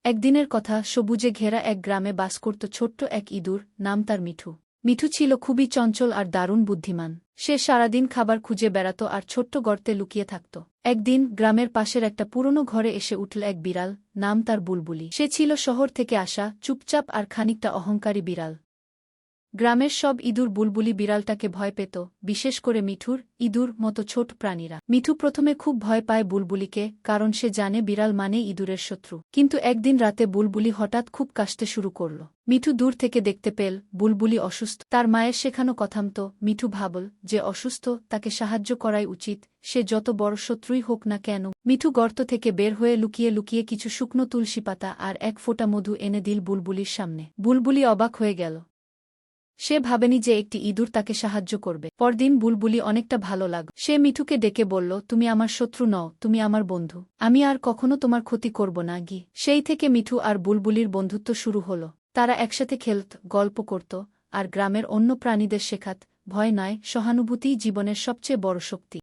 একদিনের কথা, সবুজে ঘেরা এক গ্রামে বাস করত ছোট্ট এক ইঁদুর, নাম তার মিঠু। মিঠু ছিল খুবই চঞ্চল আর দারুণ বুদ্ধিমান। সে সারাদিন খাবার খুঁজে বেড়াত আর ছোট্ট গর্তে লুকিয়ে থাকত। একদিন গ্রামের পাশের একটা পুরনো ঘরে এসে উঠল এক বিড়াল, নাম তার বুলবুলি। সে ছিল শহর থেকে আসা, চুপচাপ আর খানিকটা অহংকারী বিড়াল। গ্রামের সব ইঁদুর বুলবুলি বিড়ালটাকে ভয় পেত, বিশেষ করে মিঠুর ইঁদুর মতো ছোট প্রাণীরা। মিঠু প্রথমে খুব ভয় পায় বুলবুলিকে, কারণ সে জানে বিড়াল মানে ইঁদুরের শত্রু। কিন্তু একদিন রাতে বুলবুলি হঠাৎ খুব কাশতে শুরু করল। মিঠু দূর থেকে দেখতে পেল বুলবুলি অসুস্থ। তার মায়ের শেখানো কথামতো মিঠু ভাবল, যে অসুস্থ তাকে সাহায্য করাই উচিত, সে যত বড় শত্রুই হোক না কেন। মিঠু গর্ত থেকে বের হয়ে লুকিয়ে লুকিয়ে কিছু শুকনো তুলসী পাতা আর এক ফোঁটা মধু এনে দিল বুলবুলির সামনে। বুলবুলি অবাক হয়ে গেল। সে ভাবেনি যে একটি ইঁদুর তাকে সাহায্য করবে। পরদিন বুলবুলি অনেকটা ভালো লাগল। সে মিঠুকে ডেকে বলল, তুমি আমার শত্রু নও, তুমি আমার বন্ধু। আমি আর কখনো তোমার ক্ষতি করব না গি। সেই থেকে মিঠু আর বুলবুলির বন্ধুত্ব শুরু হলো। তারা একসাথে খেলত, গল্প করত, আর গ্রামের অন্য প্রাণীদের শেখাত, ভয় নয়, সহানুভূতিই জীবনের সবচেয়ে বড় শক্তি।